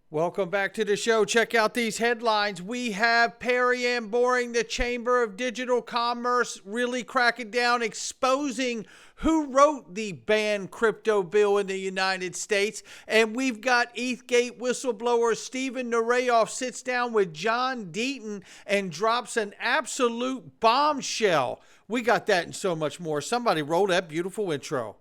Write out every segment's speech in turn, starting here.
Welcome back to the show. Check out these headlines. We have Perry and Boring, the Chamber of Digital Commerce, really cracking down, exposing who wrote the banned crypto bill in the United States. And we've got ETHGate whistleblower Steven Nureyev sits down with John Deaton and drops an absolute bombshell. We got that and so much more. Somebody roll that beautiful intro.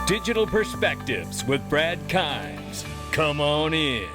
Digital Perspectives with Brad Kimes. Come on in.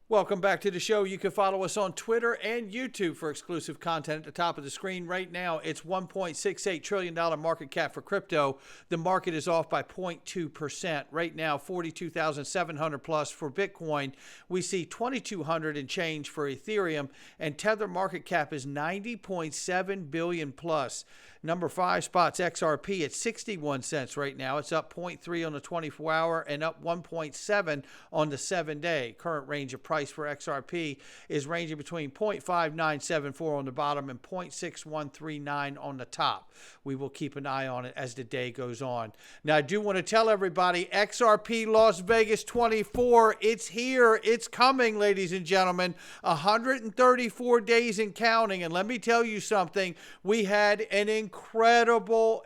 Welcome back to the show. You can follow us on Twitter and YouTube for exclusive content at the top of the screen. Right now, it's $1.68 trillion market cap for crypto. The market is off by 0.2%. Right now, 42,700 plus for Bitcoin. We see 2,200 and change for Ethereum, and Tether market cap is 90.7 billion plus. Number 5 spots XRP at 61 cents right now. It's up 0.3 on the 24-hour and up 1.7 on the 7-day. Current range of price for XRP is ranging between 0.5974 on the bottom and 0.6139 on the top. We will keep an eye on it as the day goes on. Now, I do want to tell everybody, XRP Las Vegas 24, it's here. It's coming, ladies and gentlemen. 134 days and counting. And let me tell you something. We had an incredible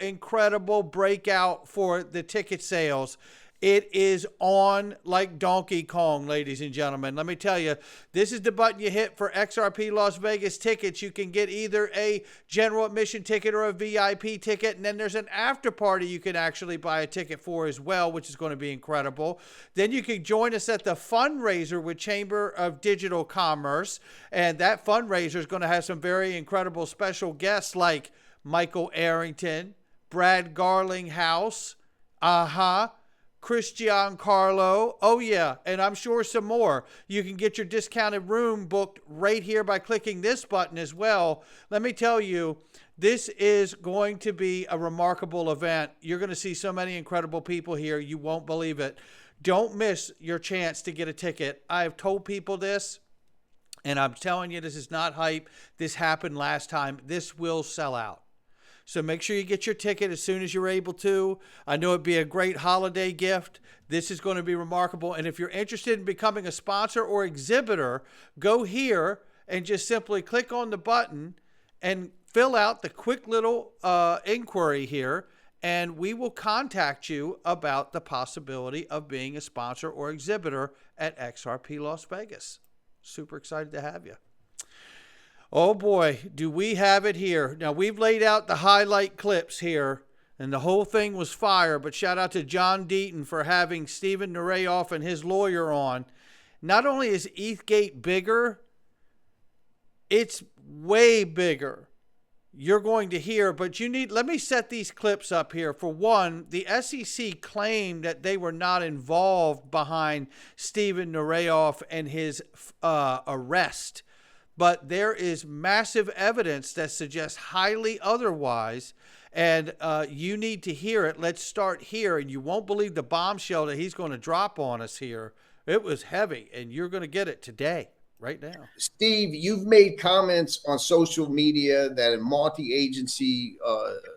breakout for the ticket sales. It is on like Donkey Kong, ladies and gentlemen. Let me tell you, this is the button you hit for XRP Las Vegas tickets. You can get either a general admission ticket or a VIP ticket, and then there's an after party you can actually buy a ticket for as well, which is going to be incredible. Then you can join us at the fundraiser with Chamber of Digital Commerce, and that fundraiser is going to have some very incredible special guests like Michael Arrington, Brad Garlinghouse, Christian Carlo. Oh, yeah. And I'm sure some more. You can get your discounted room booked right here by clicking this button as well. Let me tell you, this is going to be a remarkable event. You're going to see so many incredible people here. You won't believe it. Don't miss your chance to get a ticket. I've told people this, and I'm telling you, this is not hype. This happened last time. This will sell out. So make sure you get your ticket as soon as you're able to. I know it'd be a great holiday gift. This is going to be remarkable. And if you're interested in becoming a sponsor or exhibitor, go here and just simply click on the button and fill out the quick little inquiry here, and we will contact you about the possibility of being a sponsor or exhibitor at XRP Las Vegas. Super excited to have you. Oh boy, do we have it here. Now, we've laid out the highlight clips here, and the whole thing was fire, but shout out to John Deaton for having Steven Nureyev and his lawyer on. Not only is ETHGate bigger, it's way bigger. You're going to hear, but let me set these clips up here. For one, the SEC claimed that they were not involved behind Steven Nureyev and his arrest. But there is massive evidence that suggests highly otherwise, and you need to hear it. Let's start here, and you won't believe the bombshell that he's going to drop on us here. It was heavy, and you're going to get it today, right now. Steve, you've made comments on social media that in multi-agency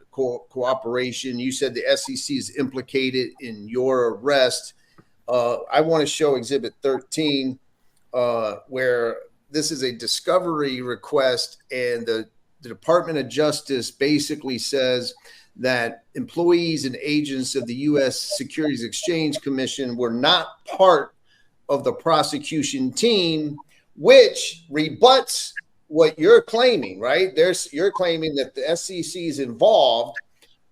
cooperation, you said the SEC is implicated in your arrest. I want to show Exhibit 13, where this is a discovery request, and the Department of Justice basically says that employees and agents of the U.S. Securities Exchange Commission were not part of the prosecution team, which rebuts what you're claiming, right? You're claiming that the SEC is involved,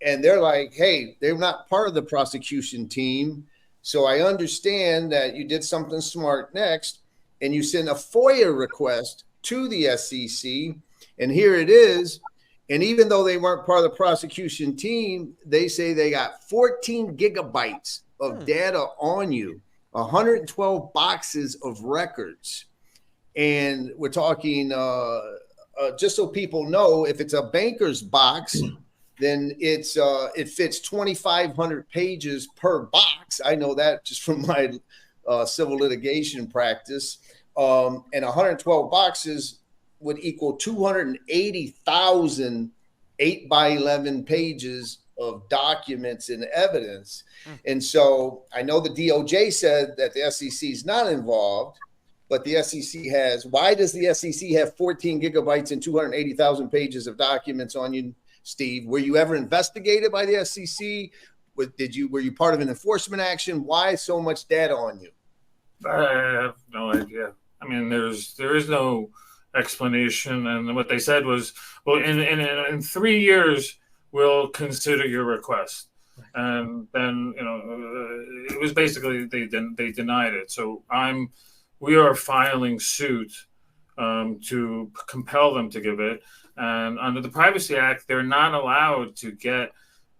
and they're like, hey, they're not part of the prosecution team. So I understand that you did something smart next, and you send a FOIA request to the SEC, and here it is. And even though they weren't part of the prosecution team, they say they got 14 gigabytes of data on you, 112 boxes of records. And we're talking, just so people know, if it's a banker's box, then it fits 2,500 pages per box. I know that just from my civil litigation practice. And 112 boxes would equal 280,000 8x11 pages of documents and evidence. And so I know the DOJ said that the SEC is not involved, but the SEC has. Why does the SEC have 14 gigabytes and 280,000 pages of documents on you, Steve? Were you ever investigated by the SEC? Were you part of an enforcement action? Why so much data on you? I have no idea. I mean, there is no explanation, and what they said was, well, in 3 years we'll consider your request, and then it was basically they denied it. So we are filing suit to compel them to give it, and under the Privacy Act, they're not allowed to get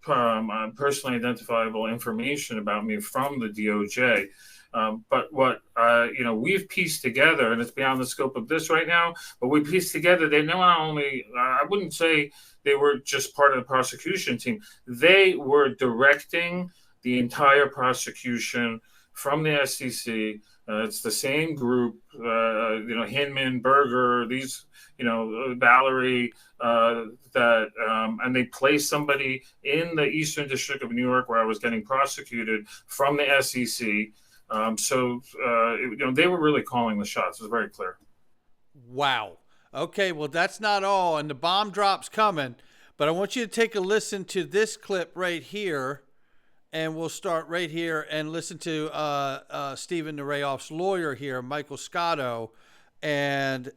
personally identifiable information about me from the DOJ. But what we've pieced together, and it's beyond the scope of this right now, but we pieced together, they not only, I wouldn't say they were just part of the prosecution team, they were directing the entire prosecution from the SEC. It's the same group, Hinman, Berger, these, Valerie, and they placed somebody in the Eastern District of New York where I was getting prosecuted from the SEC. They were really calling the shots. It was very clear. Wow. Okay, well, that's not all, and the bomb drop's coming, but I want you to take a listen to this clip right here, and we'll start right here and listen to Stephen Narayoff's lawyer here, Michael Scotto, and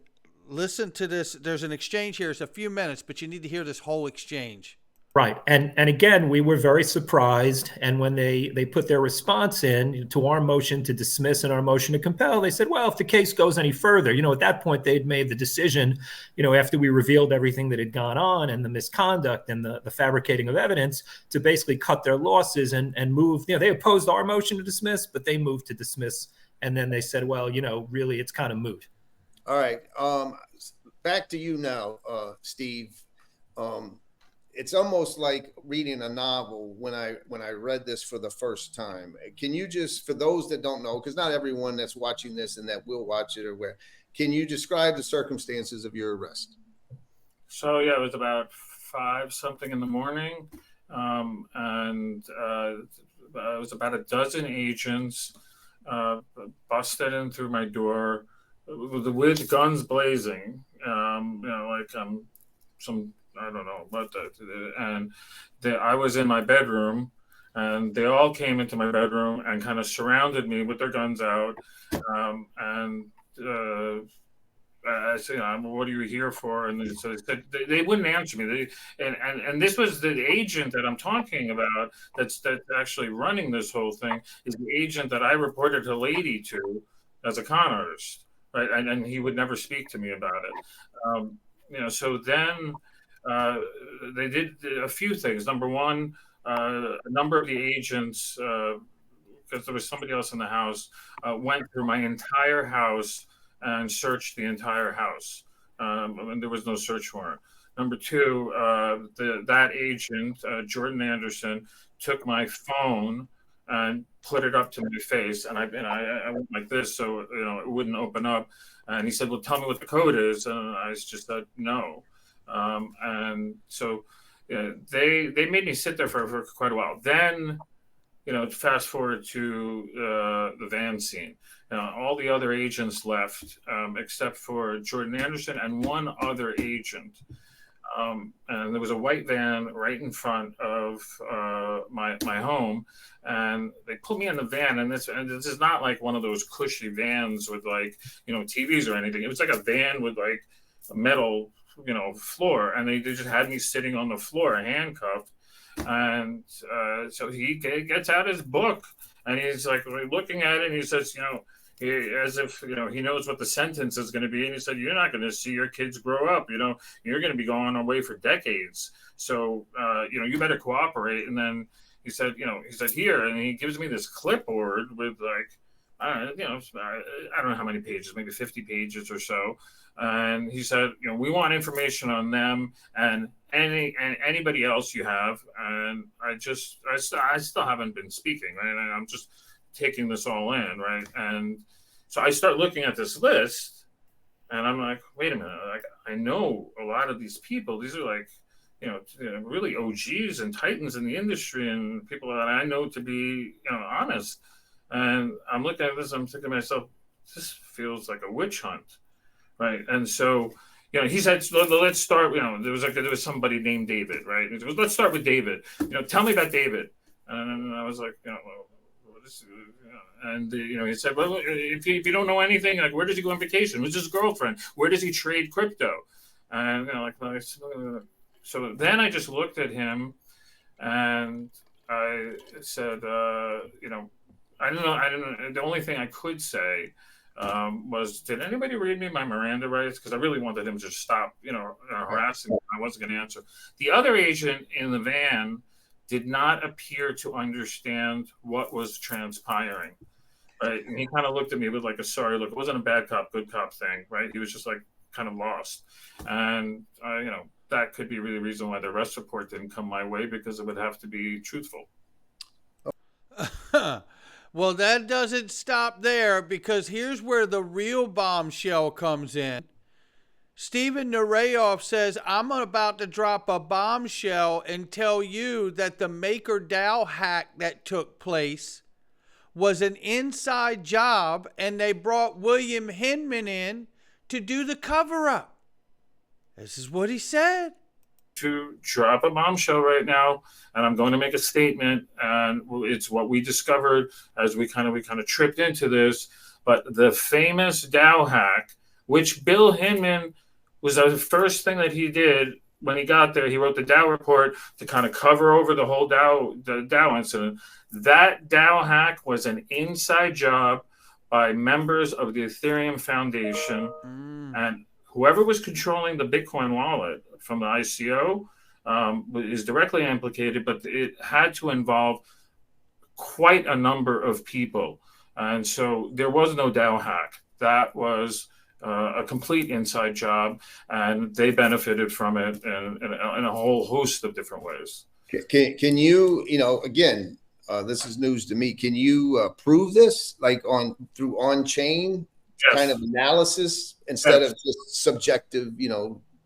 listen to this. There's an exchange here. It's a few minutes, but you need to hear this whole exchange. Right. And again, we were very surprised. And when they put their response in to our motion to dismiss and our motion to compel, they said, well, if the case goes any further, at that point, they'd made the decision, after we revealed everything that had gone on and the misconduct and the fabricating of evidence, to basically cut their losses and move. They opposed our motion to dismiss, but they moved to dismiss. And then they said, well, really, it's kind of moot. All right. Back to you now, Steve. It's almost like reading a novel when I read this for the first time. Can you just, for those that don't know, because not everyone that's watching this and that will watch it can you describe the circumstances of your arrest? So yeah, it was about 5 something in the morning, and it was about a dozen agents busted in through my door with guns blazing, some. I don't know, I was in my bedroom, and they all came into my bedroom and kind of surrounded me with their guns out. I said, "What are you here for?" And they said they wouldn't answer me. And this was the agent that I'm talking about. That's actually running this whole thing. Is the agent that I reported a lady to as a con artist, right? And he would never speak to me about it. So then. They did a few things. Number one, a number of the agents, because there was somebody else in the house, went through my entire house and searched the entire house. And there was no search warrant. Number two, that agent, Jordan Anderson, took my phone and put it up to my face, and I went like this, so it wouldn't open up. And he said, "Well, tell me what the code is," and I just said no. And so they made me sit there for quite a while. Then, fast forward to the van scene. All the other agents left except for Jordan Anderson and one other agent. And there was a white van right in front of my home, and they put me in the van. And this is not like one of those cushy vans with TVs or anything. It was like a van with like a metal floor, and they just had me sitting on the floor handcuffed. And so he gets out his book, and he's like looking at it, and he says, as if he knows what the sentence is going to be, and he said, "You're not going to see your kids grow up, you're going to be going away for decades, so you better cooperate." And then he said here, and he gives me this clipboard with I don't know how many pages, maybe 50 pages or so. And he said, "We want information on them and anybody else you have." And I still haven't been speaking, right? And I'm just taking this all in, right? And so I start looking at this list, And I'm like, wait a minute, like I know a lot of these people. These are like, really OGs and titans in the industry and people that I know to be, honest. And I'm looking at this, I'm thinking to myself, this feels like a witch hunt, right? And so, he said, let's start, there was somebody named David, right? He goes, let's start with David. Tell me about David. And I was like, and he said, well, if you don't know anything, like, where does he go on vacation? Who's his girlfriend? Where does he trade crypto? And so then I just looked at him, and I said, I don't know. The only thing I could say was, did anybody read me my Miranda rights? Because I really wanted him to stop, harassing me. I wasn't going to answer. The other agent in the van did not appear to understand what was transpiring, right? And he kind of looked at me with like a sorry look. It wasn't a bad cop, good cop thing, right? He was just like kind of lost. And, that could be really the reason why the arrest report didn't come my way, because it would have to be truthful. Well, that doesn't stop there, because here's where the real bombshell comes in. Steven Nureyev says, I'm about to drop a bombshell and tell you that the MakerDAO hack that took place was an inside job, and they brought William Hinman in to do the cover-up. This is what he said. To drop a bombshell right now, and I'm going to make a statement, and it's what we discovered as we kind of tripped into this. But the famous DAO hack, which Bill Hinman was the first thing that he did when he got there. He wrote the DAO report to kind of cover over the whole DAO incident. That DAO hack was an inside job by members of the Ethereum Foundation, and whoever was controlling the Bitcoin wallet from the ICO is directly implicated, but it had to involve quite a number of people. And so there was no DAO hack. That was a complete inside job, and they benefited from it in a whole host of different ways. Can you, again, this is news to me. Can you prove this, like through on-chain kind of analysis instead of just subjective,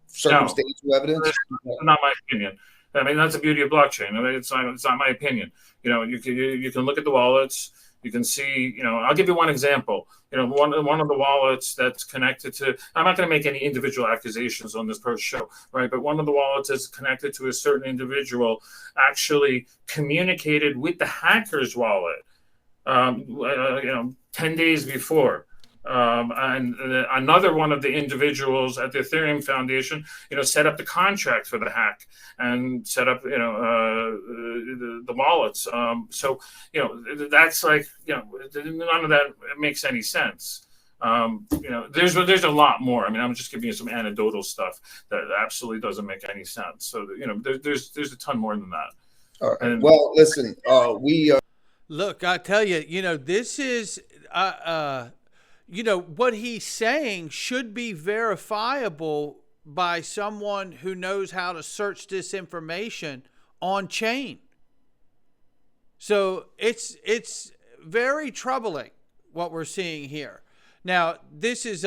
circumstantial evidence? That's not my opinion. I mean, that's the beauty of blockchain. I mean, it's not my opinion. You can look at the wallets. You can see, I'll give you one example. One of the wallets that's connected to, I'm not going to make any individual accusations on this first show, right? But one of the wallets that's connected to a certain individual actually communicated with the hacker's wallet, 10 days before. And another one of the individuals at the Ethereum Foundation, set up the contract for the hack and set up, the wallets. So, that's like, none of that makes any sense. There's a lot more. I mean, I'm just giving you some anecdotal stuff that absolutely doesn't make any sense. So, there's a ton more than that. All right. And, well, listen, look, I tell you, this is, what he's saying should be verifiable by someone who knows how to search this information on chain. So it's very troubling what we're seeing here. Now, this is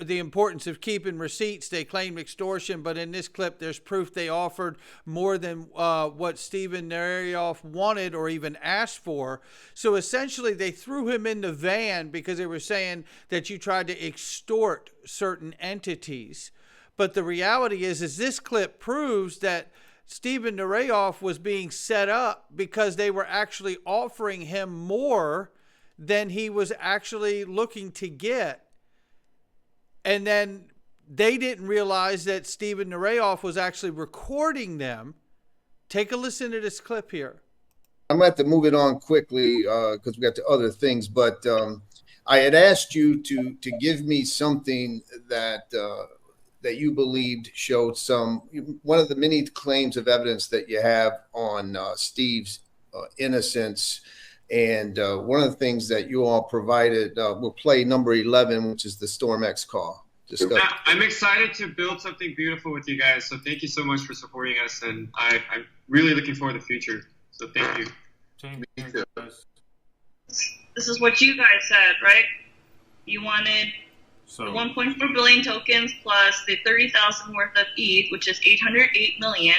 the importance of keeping receipts. They claimed extortion, but in this clip, there's proof they offered more than what Steven Nureyev wanted or even asked for. So essentially, they threw him in the van because they were saying that you tried to extort certain entities. But the reality is this clip proves that Steven Nureyev was being set up because they were actually offering him more than he was actually looking to get. And then they didn't realize that Steven Nureyev was actually recording them. Take a listen to this clip here. I'm going to have to move it on quickly because we got to other things. But I had asked you to give me something that you believed showed one of the many claims of evidence that you have on Steve's innocence. And one of the things that you all provided, we'll play number 11, which is the StormX call. I'm excited to build something beautiful with you guys. So thank you so much for supporting us. And I'm really looking forward to the future. So thank you. This is what you guys said, right? You wanted So 1.4 billion tokens plus the 30,000 worth of ETH, which is 808 million.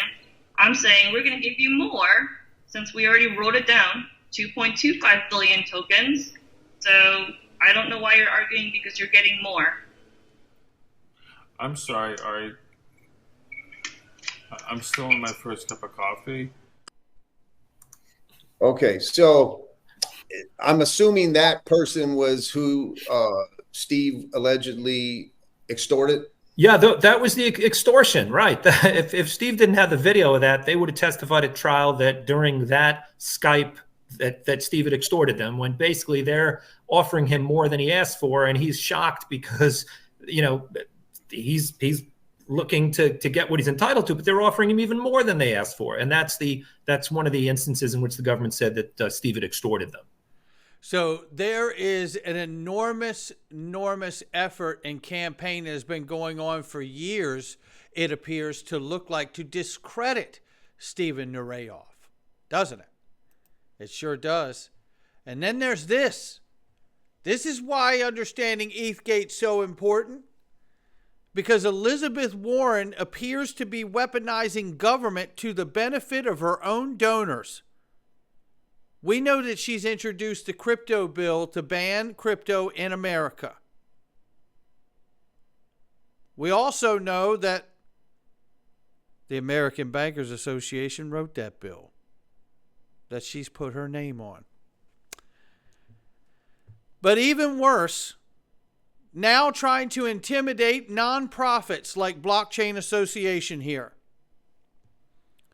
I'm saying we're going to give you more since we already wrote it down, 2.25 billion tokens. So I don't know why you're arguing because you're getting more. I'm sorry, I'm still on my first cup of coffee. Okay, so I'm assuming that person was who Steve allegedly extorted. Yeah, that was the extortion, right? If Steve didn't have the video of that, they would have testified at trial that during that Skype that Steve had extorted them, when basically they're offering him more than he asked for, and he's shocked because, you know, he's looking to get what he's entitled to, but they're offering him even more than they asked for. And that's one of the instances in which the government said that Steve had extorted them. So there is an enormous effort and campaign that has been going on for years, it appears, to look like to discredit Steven Nureyev, doesn't it? It sure does. And then there's this. This is why understanding ETHGate is so important. Because Elizabeth Warren appears to be weaponizing government to the benefit of her own donors. We know that she's introduced the crypto bill to ban crypto in America. We also know that the American Bankers Association wrote that bill that she's put her name on. But even worse, now trying to intimidate nonprofits like Blockchain Association here.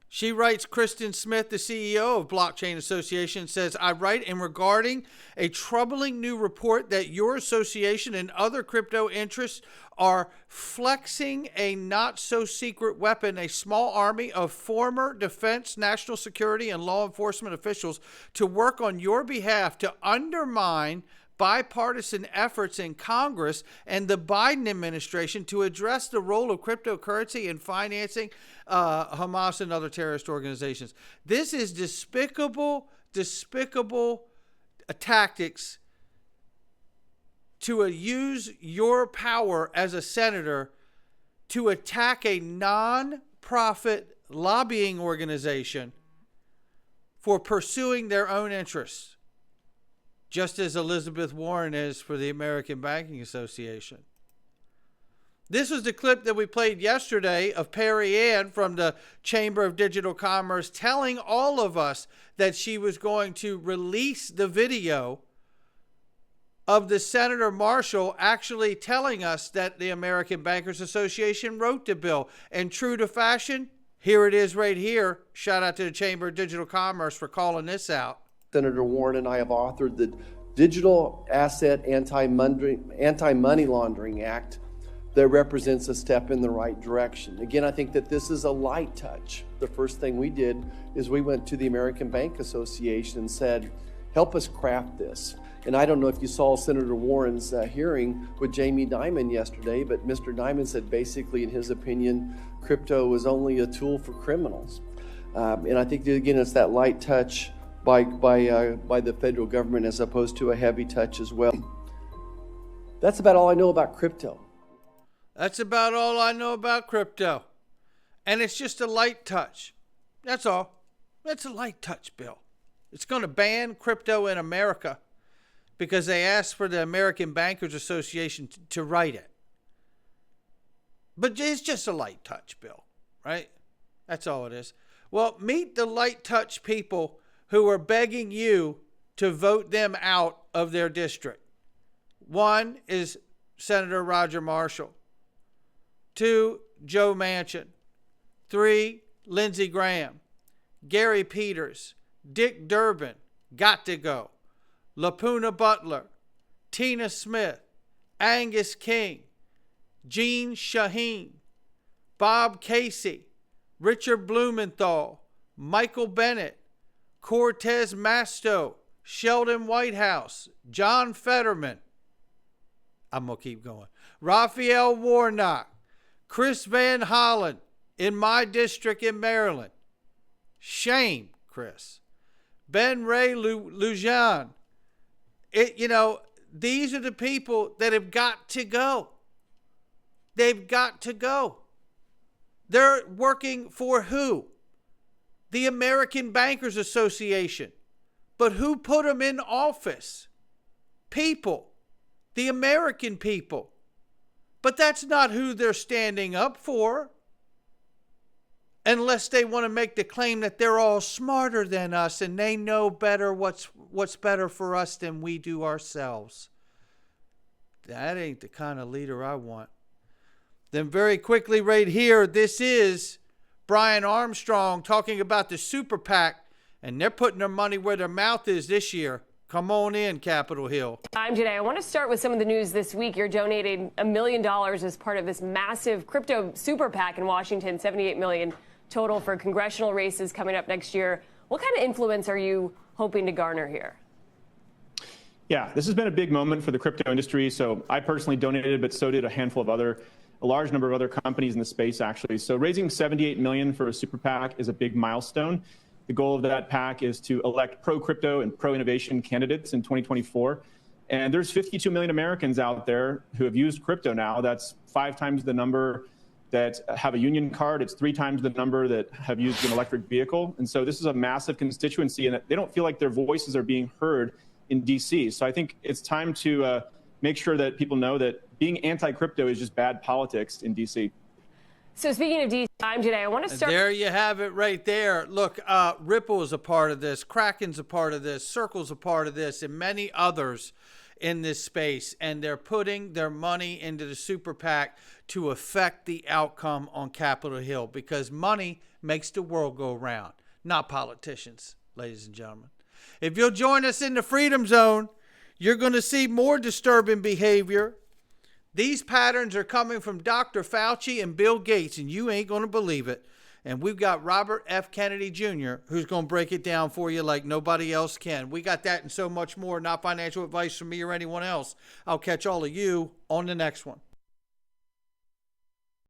She writes, Kristen Smith, the CEO of Blockchain Association, says, I write in regarding a troubling new report that your association and other crypto interests are flexing a not-so-secret weapon, a small army of former defense, national security, and law enforcement officials to work on your behalf to undermine bipartisan efforts in Congress and the Biden administration to address the role of cryptocurrency in financing Hamas and other terrorist organizations. This is despicable tactics to use your power as a senator to attack a non-profit lobbying organization for pursuing their own interests, just as Elizabeth Warren is for the American Banking Association. This was the clip that we played yesterday of Perry Ann from the Chamber of Digital Commerce telling all of us that she was going to release the video of the Senator Marshall actually telling us that the American Bankers Association wrote the bill. And true to fashion, here it is right here. Shout out to the Chamber of Digital Commerce for calling this out. Senator Warren and I have authored the Digital Asset Anti-Money Laundering Act that represents a step in the right direction. Again, I think that this is a light touch. The first thing we did is we went to the American Bank Association and said, help us craft this. And I don't know if you saw Senator Warren's hearing with Jamie Dimon yesterday, but Mr. Dimon said basically, in his opinion, crypto is only a tool for criminals. And I think that, again, it's that light touch by the federal government as opposed to a heavy touch as well. That's about all I know about crypto. That's about all I know about crypto. And it's just a light touch. That's all. That's a light touch bill. It's going to ban crypto in America because they asked for the American Bankers Association to write it. But it's just a light touch bill, right? That's all it is. Well, meet the light touch people who are begging you to vote them out of their district. One is Senator Roger Marshall. 2, Joe Manchin. 3, Lindsey Graham. Gary Peters. Dick Durbin. Got to go. LaPuna Butler. Tina Smith. Angus King. Jean Shaheen. Bob Casey. Richard Blumenthal. Michael Bennett. Cortez Masto. Sheldon Whitehouse. John Fetterman. I'm going to keep going. Raphael Warnock. Chris Van Hollen in my district in Maryland. Shame, Chris. Ben Ray Lujan. these are the people that have got to go. They've got to go. They're working for who? The American Bankers Association. But who put them in office? People. The American people. But that's not who they're standing up for. Unless they want to make the claim that they're all smarter than us and they know better what's better for us than we do ourselves. That ain't the kind of leader I want. Then very quickly right here, this is Brian Armstrong talking about the super PAC, and they're putting their money where their mouth is this year. Come on in, Capitol Hill. Today, I want to start with some of the news this week. You're donating $1 million as part of this massive crypto super PAC in Washington, $78 million total for congressional races coming up next year. What kind of influence are you hoping to garner here? Yeah, this has been a big moment for the crypto industry. So I personally donated, but so did a large number of other companies in the space, actually. So raising $78 million for a super PAC is a big milestone. The goal of that PAC is to elect pro-crypto and pro-innovation candidates in 2024. And there's 52 million Americans out there who have used crypto now. That's 5 times the number that have a union card. It's 3 times the number that have used an electric vehicle. And so this is a massive constituency, and they don't feel like their voices are being heard in DC. So I think it's time to make sure that people know that being anti-crypto is just bad politics in DC. So speaking of DC, today, I want to start. There you have it right there. Look, Ripple is a part of this. Kraken's a part of this. Circle's a part of this, and many others in this space. And they're putting their money into the super PAC to affect the outcome on Capitol Hill, because money makes the world go round, not politicians, ladies and gentlemen. If you'll join us in the Freedom Zone, you're going to see more disturbing behavior. These patterns are coming from Dr. Fauci and Bill Gates, and you ain't going to believe it. And we've got Robert F. Kennedy Jr., who's going to break it down for you like nobody else can. We got that and so much more. Not financial advice from me or anyone else. I'll catch all of you on the next one.